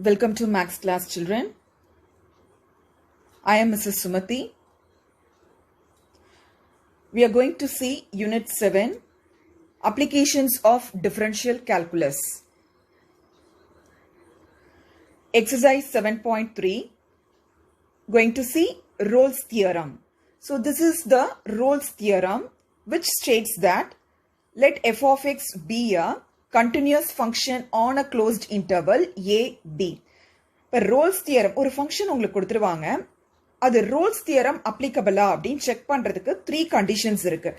Welcome to Max class, children. I am Mrs. Sumati. We are going to see Unit 7, Applications of Differential Calculus. Exercise 7.3, going to see Rolle's Theorem. So this is the Rolle's Theorem, which states that let f of x be a continuous function on a closed interval a b. இப்போ Rolle's theorem ஒரு function உங்களுக்கு கொடுத்துருவாங்க, அது Rolle's theorem அப்ளிகபிளா அப்படின்னு check பண்றதுக்கு 3 conditions இருக்கு.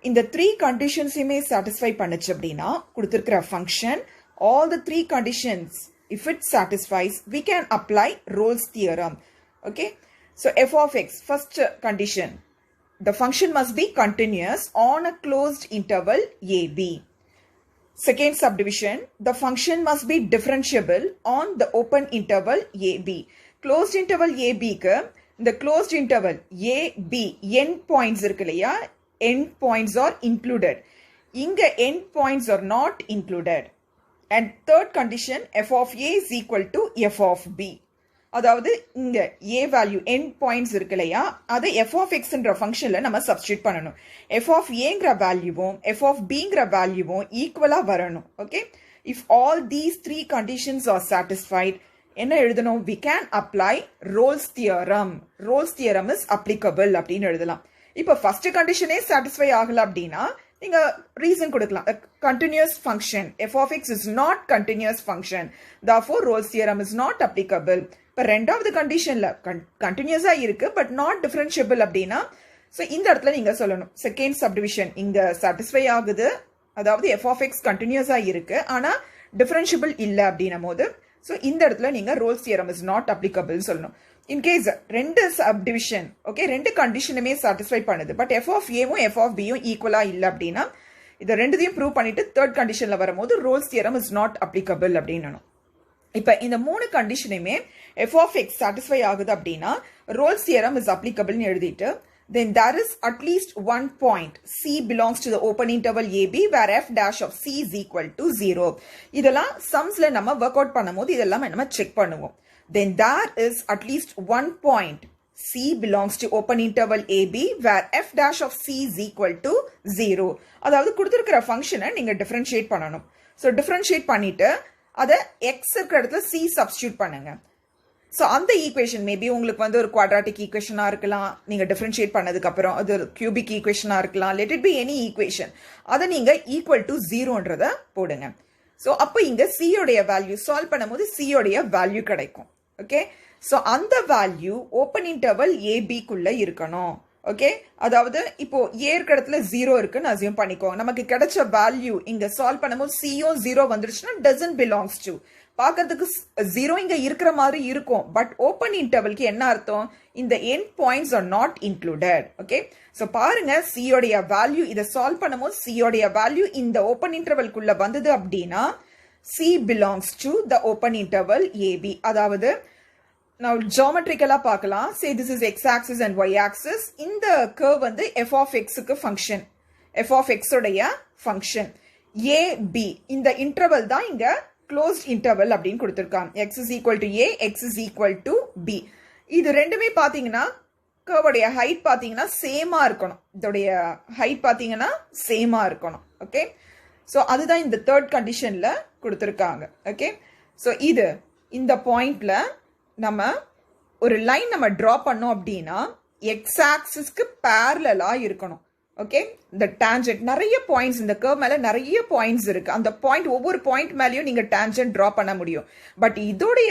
இந்த 3 கண்டிஷன்ஸையுமே satisfy பண்ணுச்சு அப்படின்னா கொடுத்துருக்கிற function all the 3 conditions if it satisfies we can apply Rolle's theorem. Okay, so f of x, first condition, the function must be continuous on a closed interval ab. Second subdivision, the function must be differentiable on the open interval ab. Closed interval ab க்கு இந்த closed interval ab end points இருக்கு இல்லையா, end points are included. இங்க end points are not included. And third condition, f of a is equal to f of b. அதாவது இங்க a value end points இருக்கு இல்லையா, அதை f of x என்ற ஃபங்க்ஷன்ல நம்ம சப்ஸ்டிட்யூட் பண்ணணும். f of aங்கிற வேல்யூவும் f of bங்கிற வேல்யூவும் ஈக்குவலா வரணும். Okay, if all these 3 conditions are satisfied, என்ன எழுதணும்? we can apply Rolle's theorem. Rolle's theorem is applicable அப்படின்னு எழுதலாம். இப்போ ஃபர்ஸ்ட் கண்டிஷனே சாட்டிஸ்ஃபை ஆகல அப்படின்னா நீங்க ரீசன் கொடுக்கலாம். continuous function f of x is not continuous function, therefore Rolle's theorem is not applicable. இப்போ ரெண்டாவது கண்டிஷன்ல கண்டினியூஸா இருக்கு பட் நாட் டிஃபரன்ஷியபிள் அப்படின்னா ஸோ இந்த இடத்துல நீங்க சொல்லணும் செகண்ட் சப்டிவிஷன் இங்க சாட்டிஸ்ஃபை ஆகுது, அதாவது f of x கண்டினியூஸா இருக்கு ஆனா டிஃபரன்ஷியபிள் இல்ல அப்படின்னும் போது ஸோ இந்த இடத்துல நீங்க Rolle's theorem is not applicable சொல்லணும். இன்கேஸ் ரெண்டு சப்டிவிஷன் ஓகே ரெண்டு கண்டிஷனுமே சாட்டிஸ்ஃபை பண்ணுது but f of a f of b ஈக்குவலா இல்லை அப்படின்னா இதை ரெண்டுத்தையும் ப்ரூவ் பண்ணிட்டு தேர்ட் கண்டிஷன்ல வரும்போது Rolle's theorem is not applicable அப்படின்னு. இப்போ இந்த 3 கண்டிஷனையுமே f of x சாட்டிஸ்ஃபை ஆகுது அப்படின்னா Rolle's theorem is applicable னு எழுதிட்டு then there is at least one point c belongs to the open interval ab where f dash of c is equal to 0. இதெல்லாம் சம்ஸ்ல நம்ம work out பண்ணும்போது இதெல்லாம் நம்ம check பண்ணுவோம். then there is at least one point c belongs to open interval ab where f dash of c is equal to 0. அதாவது கொடுத்திருக்கிற ஃபங்க்ஷனை நீங்க டிஃபரன்ஷியேட் பண்ணணும். ஸோ டிஃபரன்ஷியேட் பண்ணிட்டு அதை x இருக்கிற இடத்துல c சப்ஸ்டியூட் பண்ணுங்க. ஸோ அந்த ஈக்குவேஷன் மேபி உங்களுக்கு வந்து ஒரு குவாட்ராட்டிக் ஈக்குவேஷனாக இருக்கலாம், நீங்கள் டிஃபரன்ஷியேட் பண்ணதுக்கு அப்புறம் அது ஒரு கியூபிக் ஈக்குவேஷனாக இருக்கலாம், let it be any equation, அதை நீங்கள் ஈக்குவல் டு 0ன்றதை போடுங்க. ஸோ அப்போ இங்கே சியோடைய வேல்யூ சால்வ் பண்ணும்போது சியோடைய வேல்யூ கிடைக்கும். ஓகே, ஸோ அந்த வேல்யூ ஓப்பன் இன்டர்வல் ஏபிக்குள்ள இருக்கணும். ஓகே, அதாவது இப்போ ஏ இருக்கிற இடத்துல 0 இருக்குன்னு அசியூம் பண்ணிக்கோங்க. நமக்கு கிடைச்ச வேல்யூ இங்க சால்வ் பண்ணும்போது சியும் 0 வந்துருச்சுன்னா டசன்ட் பிலாங்ஸ் டு, பார்க்கறதுக்கு 0 இங்க இருக்கிற மாதிரி இருக்கும் பட் ஓப்பன் இன்டர்வல்க்கு என்ன அர்த்தம்? இந்த end points are not included. Okay, so பாருங்க சியோடைய வேல்யூ இதை சால்வ் பண்ணும்போது சியோடைய வேல்யூ இந்த ஓப்பன் இன்டர்வல்குள்ள வந்தது அப்படின்னா C belongs to the open interval AB. அதாவது now geometrically பார்க்கலாம். say this is x axis and y axis. இந்த curve வந்து f of x க்கு function, f of x உடைய function a b. இந்த interval தான் இங்க closed interval அப்படின்னு கொடுத்திருக்காங்க. x is equal to a, x is equal to b. இது ரெண்டுமே பாத்தீங்கன்னா curve உடைய height பாத்தீங்கன்னா சேமா இருக்கணும், இதோடைய height பாத்தீங்கன்னா சேமா இருக்கணும். ஓகே, ஸோ அதுதான் இந்த தேர்ட் கண்டிஷன்ல கொடுத்திருக்காங்க. ஓகே, ஸோ இது இந்த பாயிண்ட்ல நம்ம ஒரு லைன் நம்ம டிரா பண்ணோம் அப்படின்னா எக்ஸ் ஆக்சிஸ்க்கு பேரலா இருக்கணும். ஓகே, இந்த டான்ஜென்ட் நிறைய பாயிண்ட்ஸ் இந்த கர்வ் மேல நிறைய பாயிண்ட்ஸ் இருக்கு, அந்த பாயிண்ட் ஒவ்வொரு பாயிண்ட் மேலயும் நீங்க டான்ஜென்ட் டிரா பண்ண முடியும். பட் இதோடைய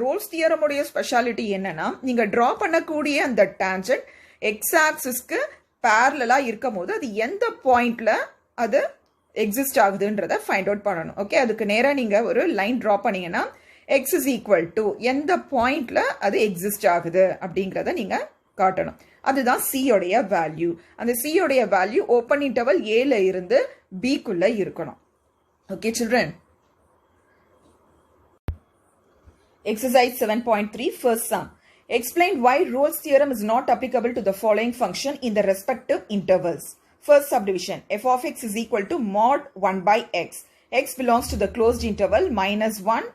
ரோல்ஸ் தியரமுடைய ஸ்பெஷாலிட்டி என்னன்னா நீங்க டிரா பண்ணக்கூடிய அந்த டான்ஜென்ட் எக்ஸ் ஆக்சிஸ்க்கு பேரலா இருக்கும் போது அது எந்த பாயிண்ட்ல அது எக்ஸிஸ்ட் ஆகுதுன்றத ஃபைண்ட் அவுட் பண்ணணும். ஓகே, அதுக்கு நேரா நீங்க ஒரு லைன் டிரா பண்ணீங்கன்னா x is equal to எந்த பாயிண்ட்ல அது எக்ஸிஸ்ட் ஆகுது அப்படிங்கறத நீங்க காட்டணும். அதுதான் c உடைய வேல்யூ. அந்த c உடைய வேல்யூ ஓப்பன் இன்டர்வல் a ல இருந்து b குள்ள இருக்கணும். Okay children, exercise 7.3 first sum. Explain why Rolle's theorem is not applicable to the following function in the respective intervals. First subdivision, f of x is equal to mod 1 by x. X belongs to the closed interval -1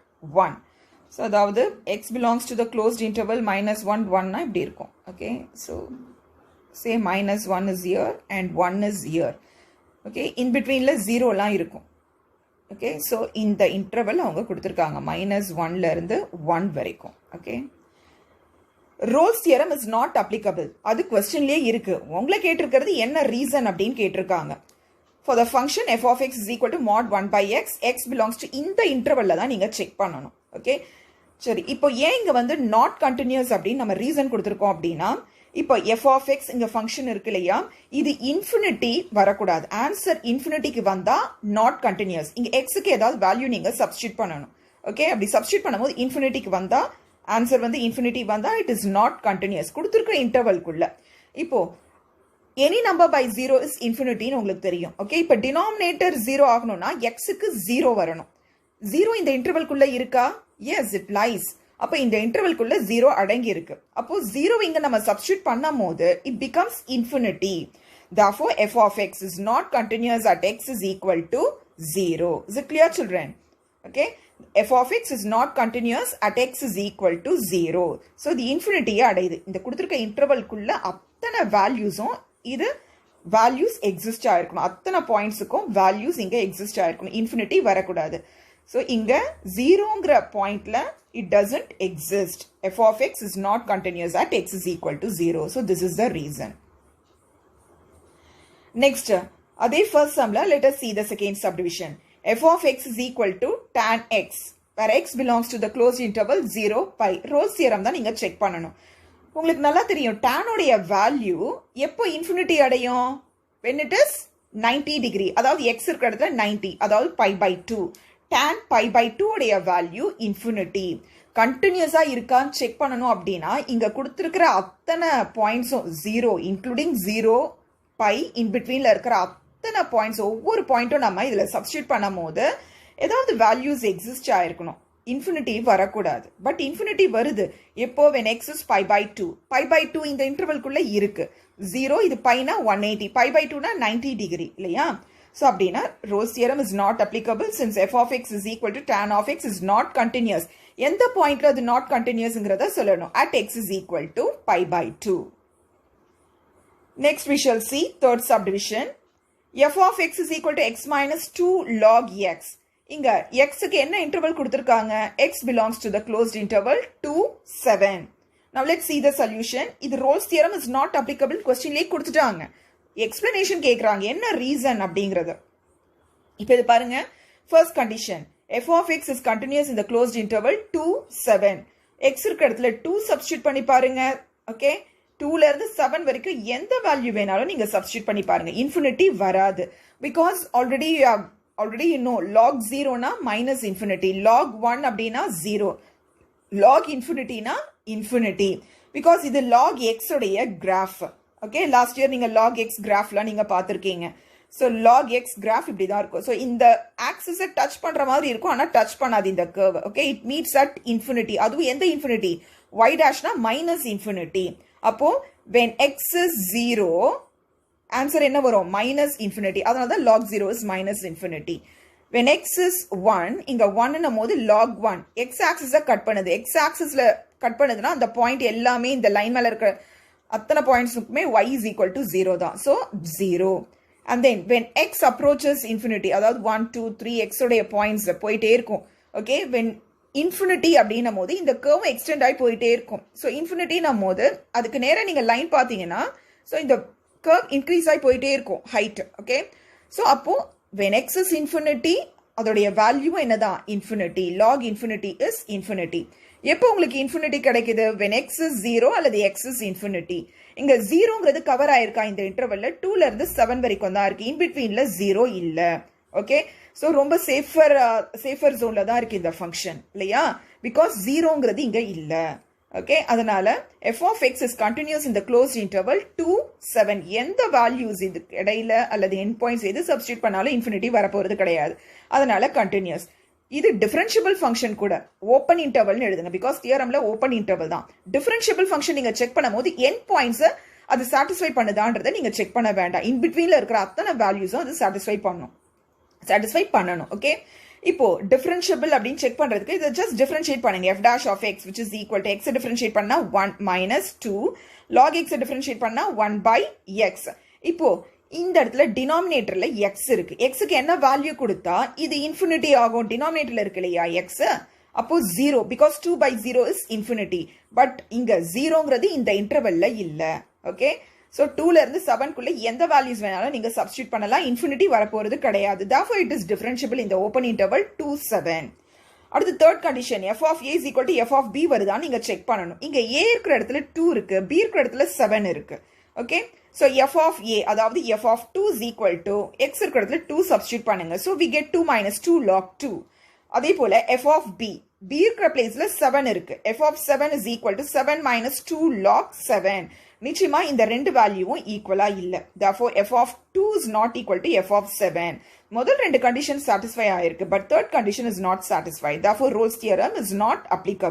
1. So அதாவது x belongs to the closed interval minus 1 1 இப்படி இருக்கும். Okay, so say minus 1 is here and 1 is here. Okay, in betweenல ஜீரோலாம் இருக்கும். Okay, so இந்த interval அவங்க கொடுத்துருக்காங்க minus 1ல இருந்து 1 வரைக்கும். ஓகே, Rolle's theorem is not applicable, அது கொஸ்டின்லேயே இருக்கு. உங்களை கேட்டிருக்கிறது என்ன ரீசன் அப்படின்னு கேட்டிருக்காங்க. For the function f of x is equal to mod 1 by x, x belongs to இந்த இன்டர்வல்ல தான் நீங்கள் செக் பண்ணணும். ஓகே, சரி, இப்போ ஏன் இங்கே வந்து நாட் கண்டினியூஸ் அப்படின்னு நம்ம ரீசன் கொடுத்துருக்கோம் அப்படின்னா, இப்போ f of x இங்கே ஃபங்க்ஷன் இருக்கு இல்லையா, இது இன்ஃபினிட்டி வரக்கூடாது. ஆன்சர் இன்ஃபினிட்டிக்கு வந்தால் நாட் கண்டினியூஸ். இங்கே எக்ஸுக்கு ஏதாவது வேல்யூ நீங்கள் சப்ஸ்டியூட் பண்ணணும். ஓகே, அப்படி சப்ஸ்டியூட் பண்ணும்போது இன்ஃபினிட்டிக்கு வந்தால் ஆன்சர் வந்து இன்ஃபினிட்டி வந்தால் இட் இஸ் நாட் கண்டினியூஸ் கொடுத்துருக்கிற இன்டர்வல்குள்ள. இப்போ any number by zero is இன்ஃபினிட்டின்னு உங்களுக்கு தெரியும். ஓகே, இப்போ டினாமினேட்டர் ஜீரோ ஆகணும்னா எக்ஸுக்கு ஜீரோ வரணும். ஜீரோ இந்த இன்டர்வல்குள்ள இருக்கா? Yes, it lies. அப்போ இந்த இன்டர்வல்குள்ள ஜீரோ அடங்கி இருக்கு. அப்போ ஜீரோ இங்க நம்ம சப்ஸ்டியூட் பண்ணும் போது it becomes infinity. therefore f of x is not continuous at x is equal to 0. is it clear children? Okay, f of x is not continuous at x is equal to 0. so the infinity அடையுது. இந்த கொடுத்திருக்க இன்டர்வல்குள்ள அத்தனை வேல்யூஸும் இது values exist ஆயிருக்கணும். அத்தனை பாயிண்ட்ஸுக்கும் values இங்க exist ஆயிருக்கணும். இன்ஃபினிட்டி வரக்கூடாது. So இங்க ஜீரோங்கிற பாயிண்ட்ல it doesn't exist. f of x is not continuous at x is equal to 0. So this is the reason. Next, அதே first sumல let us see the second subdivision. f of x is equal to tan x, where x belongs to the closed interval 0 pi. Rolle's theorem தான் நீங்க check பண்ணணும். உங்களுக்கு நல்லா தெரியும் tan உடைய value எப்போ infinity அடையும்? when it is 90 degree, அதாவது x இருக்கிற இடத்துல 90, அதாவது pi by 2. tan pi by 2 உடைய வேல்யூ இன்ஃபினிட்டி. கண்டினியூஸா இருக்கான்னு செக் பண்ணணும் அப்படின்னா இங்க கொடுத்துருக்கிற அத்தனை பாயிண்ட்ஸும் ஜீரோ, இன்க்ளூடிங் ஜீரோ பை இன் பிட்வீன்ல இருக்கிற அத்தனை பாயிண்ட்ஸ், ஒவ்வொரு பாயிண்ட்டும் நம்ம இதுல சப்ஸ்டியூட் பண்ணும் போது ஏதாவது வேல்யூஸ் எக்ஸிஸ்ட் ஆயிருக்கணும். இன்ஃபினிட்டி வரக்கூடாது. பட் இன்ஃபினிட்டி வருது எப்போ? when x is pi by 2. pi by 2 இந்த இன்டர்வல்குள்ள இருக்கு. ஜீரோ, இது பைனா 180, pi by 2னா 90 டிகிரி இல்லையா? So அப்படின்னா Rolle's theorem is not applicable since f of x is equal to tan of x is not continuous. எந்த பாயிண்ட்ல அது not continuousங்கிறத சொல்லணும். at x is equal to pi by 2. Next we shall see third subdivision. f of x is equal to x minus 2 log x. இங்க x க்கு என்ன interval கொடுத்திருக்காங்க? x belongs to the closed interval 2 7. Now let's see the solution. இது Rolle's theorem is not applicable questionலயே கொடுத்துட்டாங்க. Explanation கேட்குறாங்க என்ன reason அப்படிங்கிறது. இப்போ இது பாருங்க, first condition f of x is continuous in the closed interval 2 7. x இருக்கிற இடத்துல 2 சப்ஸ்டியூட் பண்ணி பாருங்க. ஓகே, 2ல இருந்து 7 வரைக்கும் எந்த வேல்யூ வேணாலும் நீங்க சப்ஸ்டியூட் பண்ணி பாருங்க. இன்ஃபினிட்டி வராது. Because already you know log 0னா மைனஸ் இன்ஃபினிட்டி, log 1 அப்படின்னா 0, log இன்ஃபினிட்டினா இன்ஃபினிட்டி. பிகாஸ் இது log x உடைய கிராஃப். ஓகே, லாஸ்ட் இயர் நீங்க log x கிராஃப்லாம் நீங்க பார்த்துருக்கீங்க. ஸோ log x கிராஃப் இப்படி தான் இருக்கும். ஸோ இந்த ஆக்சிஸை டச் பண்ற மாதிரி இருக்கும், ஆனால் டச் பண்ணாது இந்த curve. Okay, it meets at infinity. அதுவும் எந்த இன்ஃபினிட்டி? y டேஷ்னா மைனஸ் இன்ஃபினிட்டி. அப்போ when x is 0 ஆன்சர் என்ன வரும்? Minus infinity. அதனால தான் log 0 is minus infinity. when x is 1, இங்க 1ன்னும் போது log 1 x ஆக்சிஸை கட் பண்ணுது. x ஆக்சிஸ்ல கட் பண்ணுதுன்னா அந்த பாயிண்ட் எல்லாமே இந்த லைன் மேல இருக்கிற அத்தனை பாயிண்ட்ஸுக்குமே y is equal to 0 தான். So 0. and then when x approaches infinity, அதாவது 1 2 3 x உடைய பாயிண்ட்ஸ் போயிட்டே இருக்கும். ஓகே, when இன்ஃபினிட்டி அப்படின்னும் போது இந்த கர்வ் எக்ஸ்டெண்ட் ஆகி போயிட்டே இருக்கும். ஸோ இன்ஃபினிட்டின்னும் போது அதுக்கு நேரம் நீங்க லைன் பார்த்தீங்கன்னா ஸோ இந்த கர்வ் இன்க்ரீஸ் ஆகி போயிட்டே இருக்கும் ஹைட். ஓகே, ஸோ அப்போ when x is infinity அதோடைய வேல்யூ என்னதான்? Infinity. log infinity is infinity. எப்போ உங்களுக்கு இன்ஃபினிட்டி கிடைக்குது? when x is 0 அல்லது x is infinity. இங்க 0ங்கிறது கவர் ஆயிருக்கா இந்த இன்டர்வல்ல? 2ல இருந்து 7 வரைக்கும் தான் இருக்கு. இன் பிட்வீன்ல 0 இல்ல. ஓகே, ஸோ ரொம்ப சேஃபர் ஜோன்ல தான் இருக்கு இந்த ஃபங்க்ஷன் இல்லையா? பிகாஸ் 0ங்கிறது இங்க இல்ல. ஓகே, அதனால f of x is continuous in the closed interval 2 7. எந்த வேல்யூஸ் இதுக்கு இடையில அல்லது எண்ட் பாயிண்ட்ஸ் எது சப்ஸ்டியூட் பண்ணாலும் இன்ஃபினிட்டி வரப்போறது கிடையாது. அதனால கண்டினியூஸ். இது டிஃபரன்ஷியபிள் ஃபங்க்ஷன் கூட ஓப்பன் இன்டர்வல்னு எழுதுங்க. பிகாஸ் தியரம்ல ஓப்பன் இன்டர்வல் தான். டிஃபரன்ஷியபிள் ஃபங்க்ஷன் நீங்க செக் பண்ணும்போது எண்ட் பாயிண்ட்ஸ் அது சாட்டிஸ்ஃபை பண்ணுதான்றதை நீங்க செக் பண்ண வேண்டாம். இன் பிட்வீன்ல இருக்கிற அத்தனை வேல்யூஸும் அது சாட்டிஸ்ஃபை பண்ணணும். ஓகே, இப்போ differentiable அப்படின்னு செக் பண்றதுக்கு இதை just differentiate பண்ணுங்க. f dash of x which is equal to x differentiate பண்ணா 1 minus 2 log x differentiate பண்ணா 1 by x. இப்போ இந்த இடத்துல denominatorல x இருக்கு. xக்கு என்ன வேல்யூ கொடுத்தா இது infinity ஆகும். denominatorல இருக்கு இல்லையா x, அப்போ 0 because 2 by 0 is infinity. But இங்க 0ங்கிறது இந்த இன்டர்வல்ல இல்ல. ஓகே, so 2ல இருந்து 7 குள்ள எந்த வேல்யூஸ் வேணாலும் நீங்க சப்ஸ்டிட்யூட் பண்ணலாம். இன்ஃபினிட்டி வரப்போறது கிடையாது. therefore it is differentiable in the open interval 2 7. அடுத்து third condition f of a is equal to f of b வருதா நீங்க செக் பண்ணணும். இங்க a இருக்கிற இடத்துல 2 இருக்கு, b இருக்கிற இடத்துல 7 இருக்கு. Okay, so f of a அதாவது f of 2 is equal to x இருக்கிற இடத்துல 2 சப்ஸ்டிட்யூட் பண்ணுங்க. so we get 2 minus 2 log 2. அதே போல f of b இருக்கிற பிளேஸ்ல 7 இருக்கு. f of 7 is equal to 7 minus 2 log 7. நிச்சயமா இந்த ரெண்டு வேல்யூவும் ஈக்குவலா இல்ல. therefore f of 2 is not equal to f of 7. முதல் ரெண்டு கண்டிஷன் சாட்டிஸ்ஃபை ஆயிருக்கு, but third condition is not satisfied. therefore Rolle's theorem is not applicable.